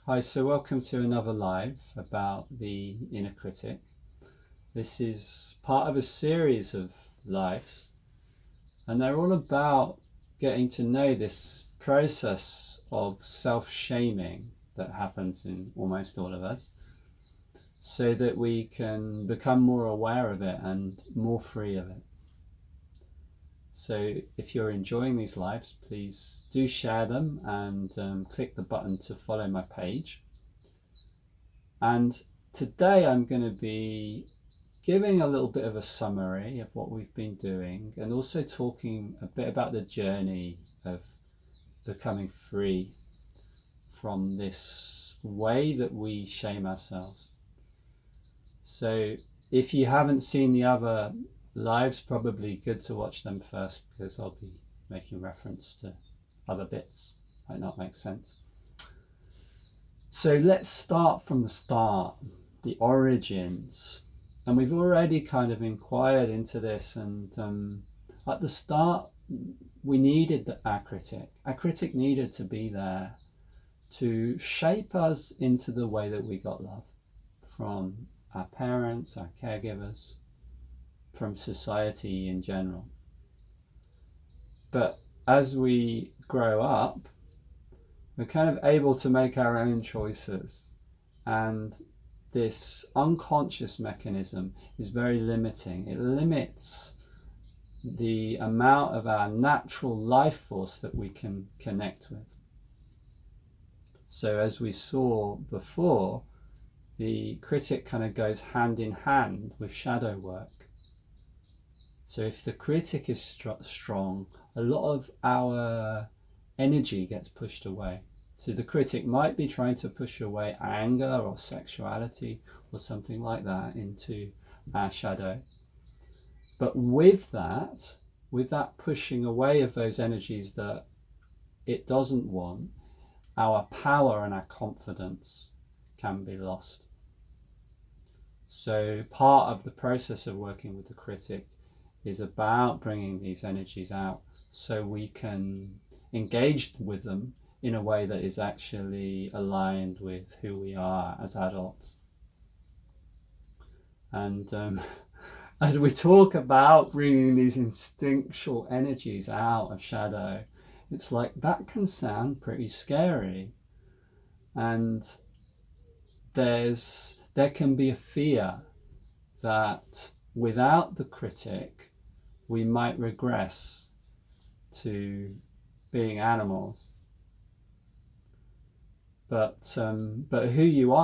Hi, so welcome to another live about the inner critic. This is part of a series of lives, and they're all about getting to know this process of self-shaming that happens in almost all of us, so that we can become more aware of it and more free of it. So if you're enjoying these lives, please do share them and click the button to follow my page. And today I'm going to be giving a little bit of a summary of what we've been doing and also talking a bit about the journey of becoming free from this way that we shame ourselves. So if you haven't seen the other lives, probably good to watch them first, because I'll be making reference to other bits. Might not make sense. So let's start from the start, the origins. And we've already kind of inquired into this, and at the start we needed our critic. Our critic needed to be there to shape us into the way that we got love from our parents, our caregivers, from society in general. But as we grow up, we're kind of able to make our own choices, and this unconscious mechanism is very limiting. It limits the amount of our natural life force that we can connect with. So as we saw before, the critic kind of goes hand in hand with shadow work. So if the critic is strong, a lot of our energy gets pushed away. So the critic might be trying to push away anger or sexuality or something like that into our shadow. But with that pushing away of those energies that it doesn't want, our power and our confidence can be lost. So part of the process of working with the critic is about bringing these energies out so we can engage with them in a way that is actually aligned with who we are as adults. And as we talk about bringing these instinctual energies out of shadow, it's like that can sound pretty scary. And there can be a fear that without the critic, we might regress to being animals. But who you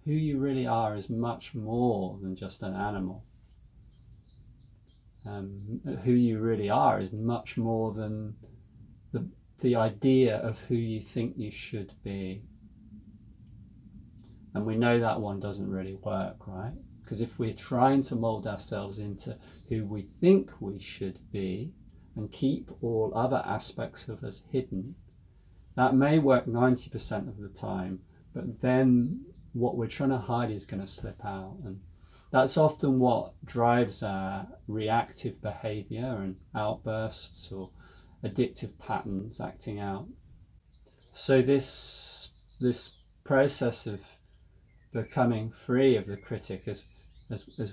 really are, is much more than just an animal. Who you really are is much more than the idea of who you think you should be. And we know that one doesn't really work, right? Because if we're trying to mold ourselves into who we think we should be and keep all other aspects of us hidden, that may work 90% of the time, but then what we're trying to hide is going to slip out. And that's often what drives our reactive behavior and outbursts or addictive patterns acting out. So this process of becoming free of the critic, as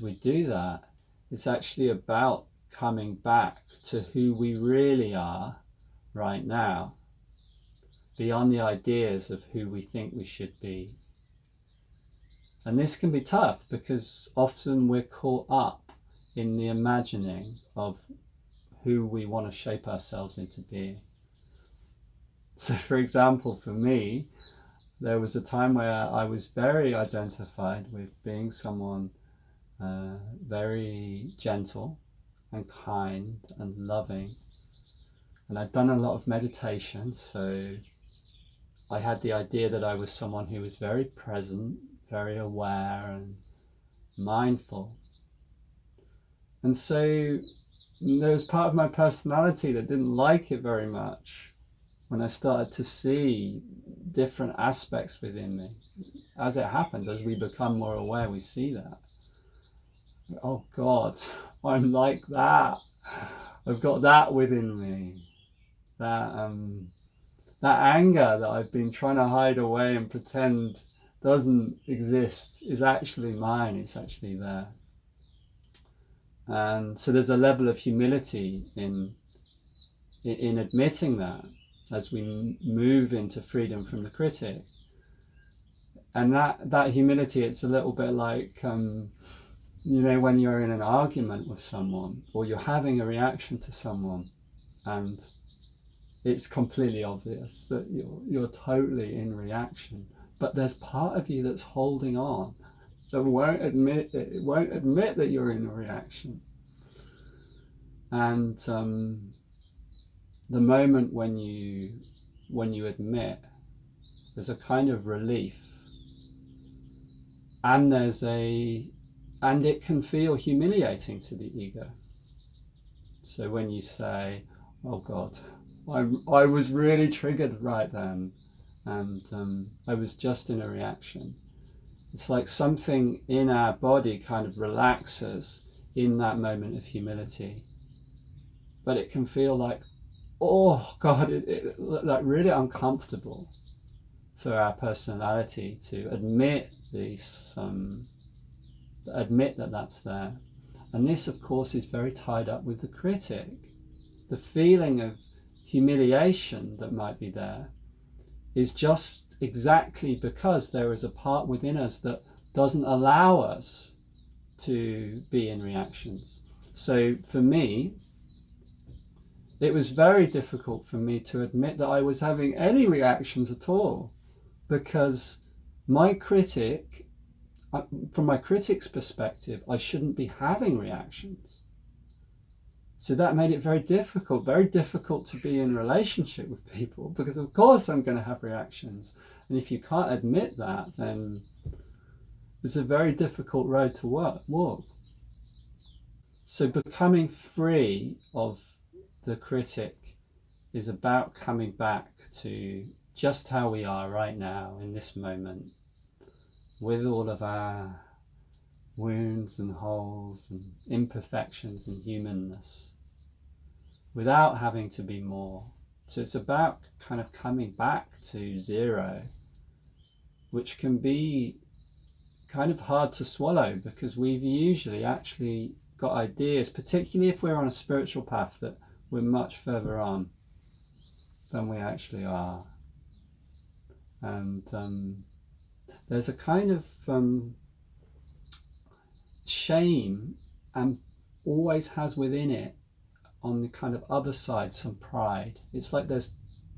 we do that, it's actually about coming back to who we really are right now, beyond the ideas of who we think we should be. And this can be tough because often we're caught up in the imagining of who we want to shape ourselves into being. So for example, for me, there was a time where I was very identified with being someone very gentle and kind and loving. And I'd done a lot of meditation, so I had the idea that I was someone who was very present, very aware and mindful. And so there was part of my personality that didn't like it very much when I started to see different aspects within me. As it happens, as we become more aware, we see that. Oh God, I'm like that. I've got that within me. That that anger that I've been trying to hide away and pretend doesn't exist is actually mine. It's actually there. And so there's a level of humility in admitting that as we move into freedom from the critic. And that humility, it's a little bit like, when you're in an argument with someone or you're having a reaction to someone and it's completely obvious that you're totally in reaction, but there's part of you that's holding on, that won't admit that you're in a reaction. And the moment when you admit, there's a kind of relief, and it can feel humiliating to the ego. So when you say, "Oh God, I was really triggered right then, and I was just in a reaction," it's like something in our body kind of relaxes in that moment of humility. But it can feel like, oh God, it like really uncomfortable for our personality to admit admit that that's there. And this, of course, is very tied up with the critic. The feeling of humiliation that might be there is just exactly because there is a part within us that doesn't allow us to be in reactions. So for me, it was very difficult for me to admit that I was having any reactions at all, because my critic, from my critic's perspective, I shouldn't be having reactions. So that made it very difficult to be in relationship with people, because of course I'm going to have reactions. And if you can't admit that, then it's a very difficult road to walk. So becoming free of the critic is about coming back to just how we are right now in this moment, with all of our wounds and holes and imperfections and humanness, without having to be more. So it's about kind of coming back to zero, which can be kind of hard to swallow, because we've usually actually got ideas, particularly if we're on a spiritual path, that we're much further on than we actually are. And there's a kind of shame, and always has within it, on the kind of other side, some pride. It's like they're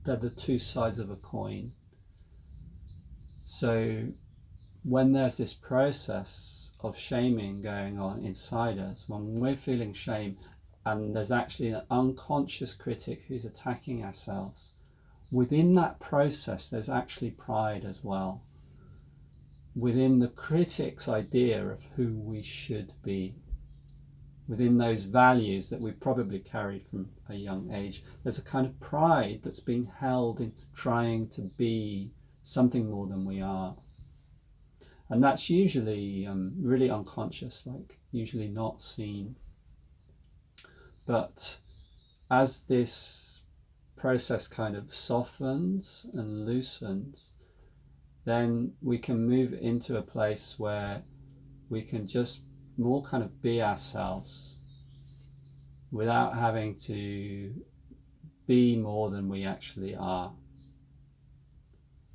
the two sides of a coin. So when there's this process of shaming going on inside us, when we're feeling shame, and there's actually an unconscious critic who's attacking ourselves, within that process there's actually pride as well, within the critic's idea of who we should be, within those values that we probably carried from a young age. There's a kind of pride that's being held in trying to be something more than we are. And that's usually really unconscious, like usually not seen. But as this process kind of softens and loosens, then we can move into a place where we can just more kind of be ourselves, without having to be more than we actually are.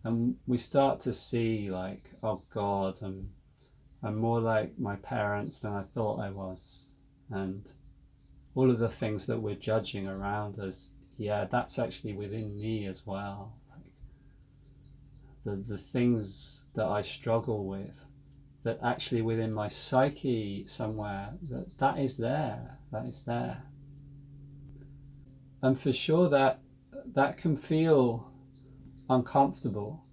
And we start to see, like, oh God, I'm more like my parents than I thought I was. And all of the things that we're judging around us, yeah, that's actually within me as well. Like the things that I struggle with, that actually within my psyche somewhere, that is there. And for sure that can feel uncomfortable.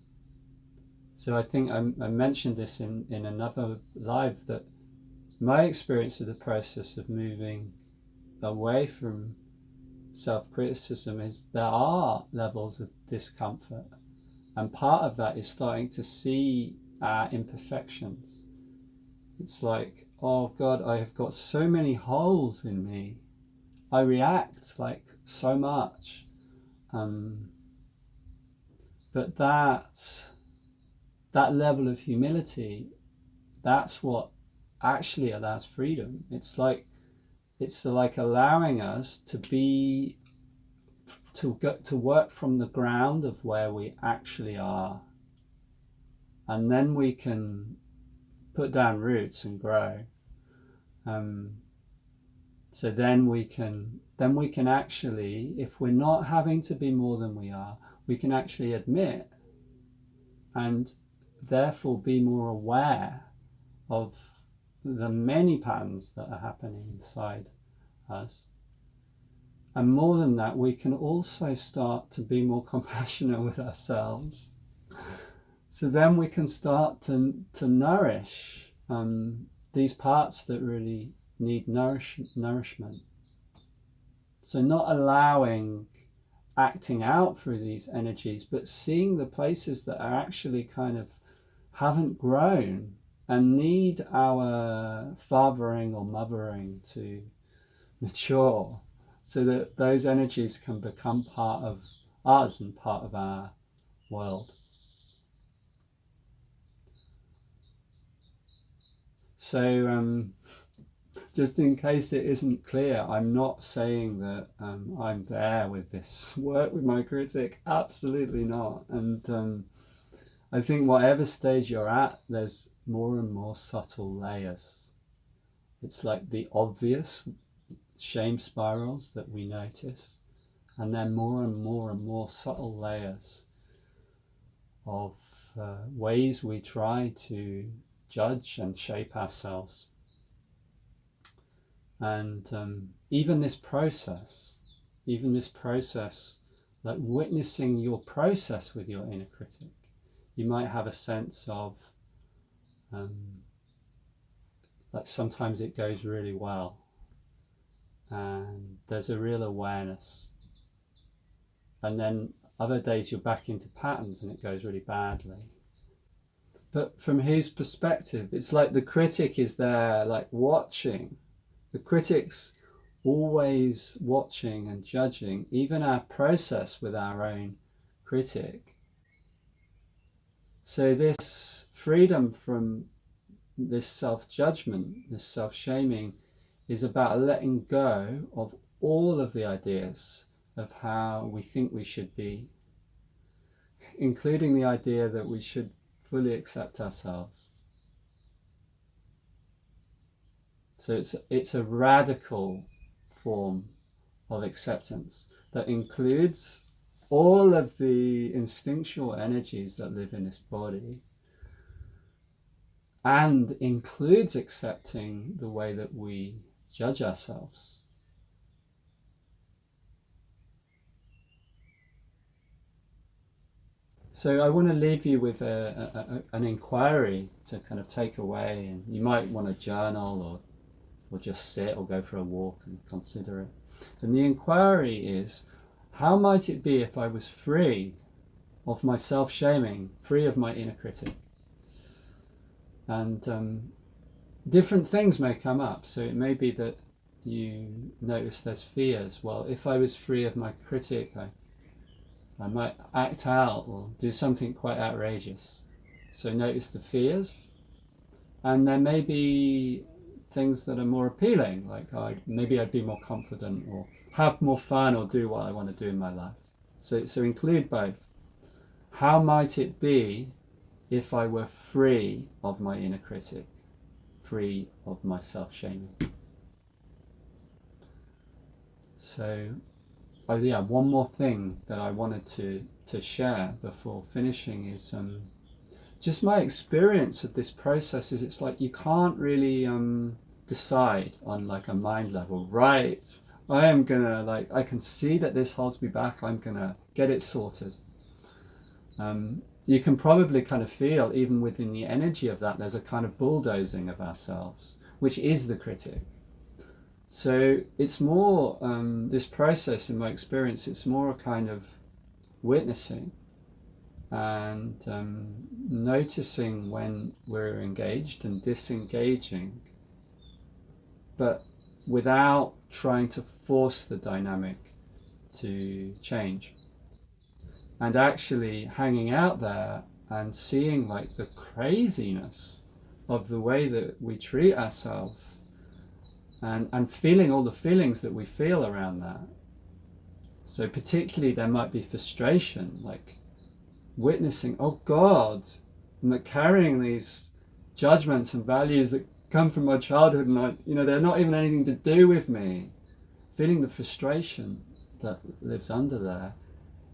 So I think I mentioned this in another live, that my experience of the process of moving away from self-criticism is there are levels of discomfort, and part of that is starting to see our imperfections. It's like, oh God, I have got so many holes in me. I react like so much. But that level of humility, that's what actually allows freedom. It's like allowing us to be, to work from the ground of where we actually are, and then we can put down roots and grow. So then we can actually, if we're not having to be more than we are, we can actually admit and therefore be more aware of the many patterns that are happening inside us. And more than that, we can also start to be more compassionate with ourselves. So then we can start to nourish these parts that really need nourishment. So not allowing acting out through these energies, but seeing the places that are actually kind of haven't grown and need our fathering or mothering to mature, so that those energies can become part of us and part of our world. So just in case it isn't clear, I'm not saying that I'm there with this work with my critic. Absolutely not. And I think whatever stage you're at, there's more and more subtle layers. It's like the obvious shame spirals that we notice, and then more and more and more subtle layers of ways we try to judge and shape ourselves. And even this process, like witnessing your process with your inner critic, you might have a sense of like sometimes it goes really well and there's a real awareness, and then other days you're back into patterns and it goes really badly. But from his perspective, it's like the critic is there, like watching. The critic's always watching and judging, even our process with our own critic. So this freedom from this self-judgment, this self-shaming, is about letting go of all of the ideas of how we think we should be, including the idea that we should fully accept ourselves. So it's a radical form of acceptance that includes all of the instinctual energies that live in this body, and includes accepting the way that we judge ourselves. So I want to leave you with an inquiry to kind of take away, and you might want to journal or just sit or go for a walk and consider it. And the inquiry is, how might it be if I was free of my self-shaming, free of my inner critic? And different things may come up. So it may be that you notice there's fears. Well, if I was free of my critic, I might act out or do something quite outrageous. So notice the fears. And there may be things that are more appealing, like maybe I'd be more confident or have more fun or do what I want to do in my life. So include both. How might it be if I were free of my inner critic, free of my self-shaming? So, one more thing that I wanted to share before finishing is just my experience of this process is it's like you can't really decide on like a mind level, right? I am gonna, I can see that this holds me back, I'm gonna get it sorted. You can probably kind of feel, even within the energy of that, there's a kind of bulldozing of ourselves, which is the critic. So it's more, this process in my experience, it's more a kind of witnessing and noticing when we're engaged and disengaging, but without trying to force the dynamic to change. and actually hanging out there and seeing like the craziness of the way that we treat ourselves, and feeling all the feelings that we feel around that. So particularly there might be frustration, like witnessing, oh God, and like carrying these judgments and values that come from my childhood, and they're not even anything to do with me. Feeling the frustration that lives under there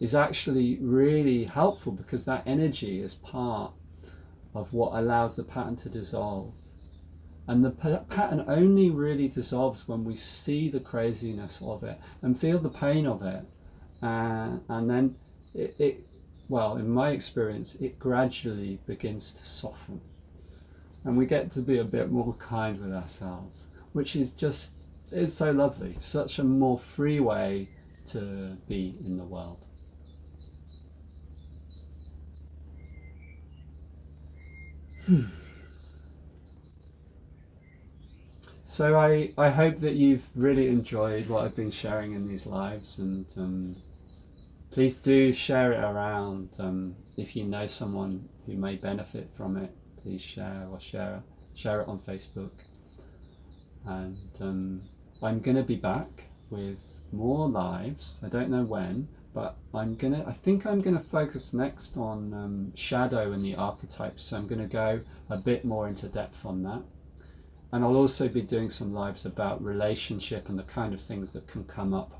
is actually really helpful, because that energy is part of what allows the pattern to dissolve. And the pattern only really dissolves when we see the craziness of it and feel the pain of it. And then well, in my experience, it gradually begins to soften. And we get to be a bit more kind with ourselves, which is just, it's so lovely. Such a more free way to be in the world. So I hope that you've really enjoyed what I've been sharing in these lives, and please do share it around. If you know someone who may benefit from it, please share it on Facebook. And I'm going to be back with more lives. I don't know when, but I think I'm going to focus next on shadow and the archetypes. So I'm going to go a bit more into depth on that. And I'll also be doing some lives about relationship and the kind of things that can come up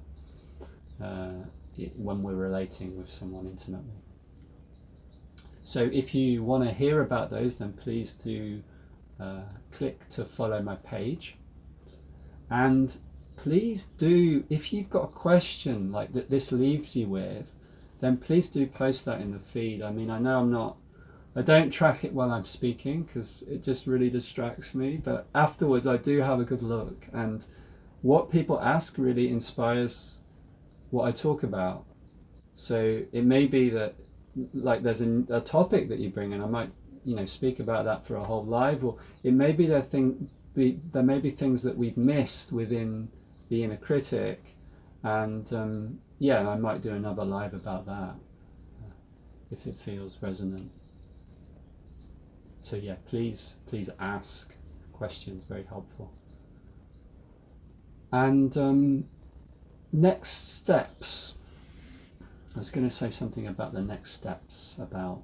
when we're relating with someone intimately. So if you want to hear about those, then please do click to follow my page. And please do, if you've got a question like that this leaves you with, then please do post that in the feed. I mean, I know I don't track it while I'm speaking because it just really distracts me, but afterwards I do have a good look, and what people ask really inspires what I talk about. So it may be that like there's a topic that you bring, and I might speak about that for a whole live, or it may be there may be things that we've missed within the inner critic, and I might do another live about that if it feels resonant. So yeah, please ask questions, very helpful. And next steps. I was going to say something about the next steps, about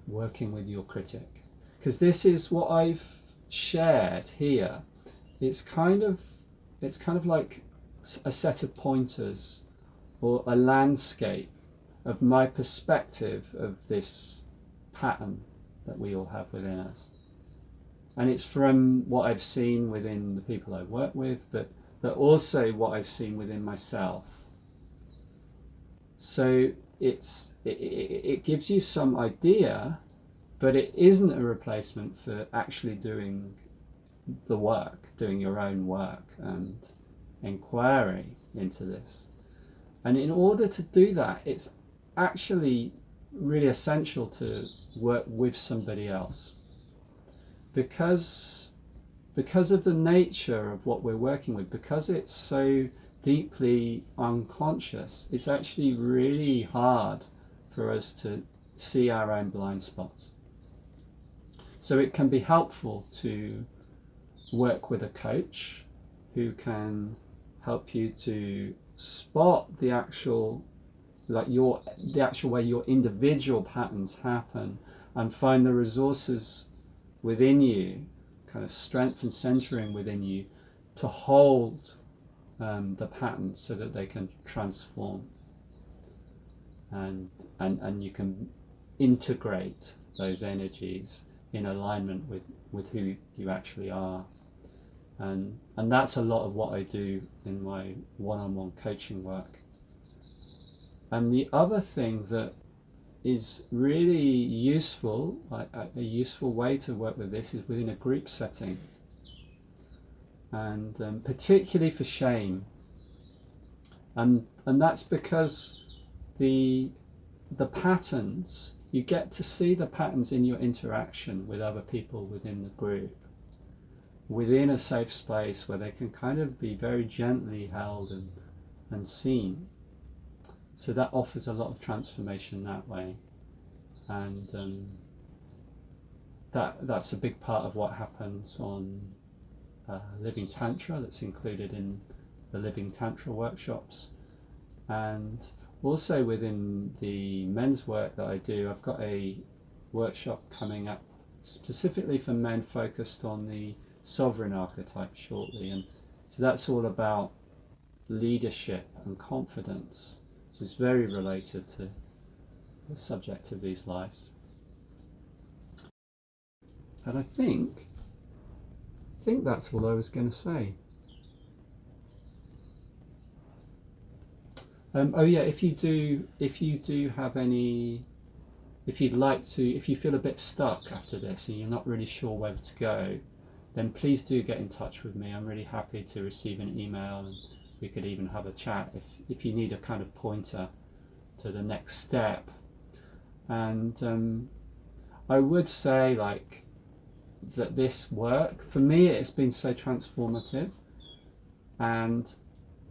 working with your critic, because this is what I've shared here. It's kind of like a set of pointers or a landscape of my perspective of this pattern that we all have within us. And it's from what I've seen within the people I work with, but also what I've seen within myself. So it gives you some idea, but it isn't a replacement for actually doing the work, doing your own work and inquiry into this. And in order to do that, it's actually really essential to work with somebody else, because of the nature of what we're working with, because it's so deeply unconscious. It's actually really hard for us to see our own blind spots. So it can be helpful to work with a coach who can help you to spot the actual way your individual patterns happen, and find the resources within you, kind of strength and centering within you, to hold the patterns so that they can transform, and you can integrate those energies in alignment with who you actually are. And that's a lot of what I do in my one-on-one coaching work. And the other thing that is really useful, a useful way to work with this, is within a group setting, and particularly for shame. And that's because the patterns, you get to see the patterns in your interaction with other people within the group, within a safe space where they can kind of be very gently held and seen. So that offers a lot of transformation that way, and that's a big part of what happens on Living Tantra, that's included in the Living Tantra workshops. And also within the men's work that I do, I've got a workshop coming up specifically for men focused on the sovereign archetype shortly, and so that's all about leadership and confidence. So it's very related to the subject of these lives. And I think that's all I was going to say. Oh yeah, if you do have any, if you'd like to, if you feel a bit stuck after this and you're not really sure whether to go, then please do get in touch with me. I'm really happy to receive an email, and we could even have a chat if you need a kind of pointer to the next step. And I would say, like, that this work, for me, it's been so transformative, and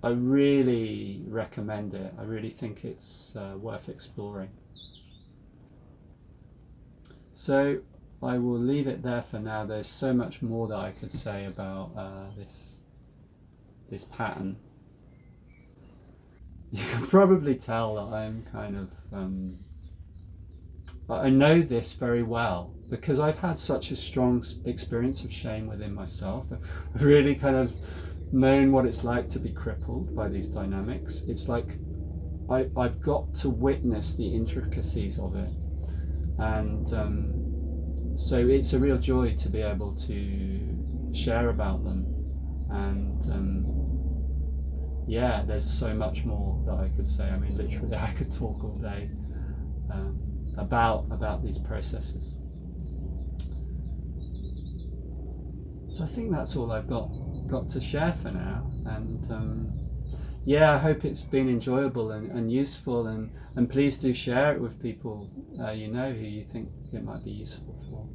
I really recommend it. I really think it's worth exploring. So I will leave it there for now. There's so much more that I could say about this pattern. You can probably tell that I'm kind of I know this very well because I've had such a strong experience of shame within myself. I've really kind of known what it's like to be crippled by these dynamics. It's like I've got to witness the intricacies of it, and so it's a real joy to be able to share about them. And yeah, there's so much more that I could say. I mean, literally, I could talk all day about these processes. So I think that's all I've got to share for now. And yeah, I hope it's been enjoyable and useful, and please do share it with people you know who you think it might be useful for.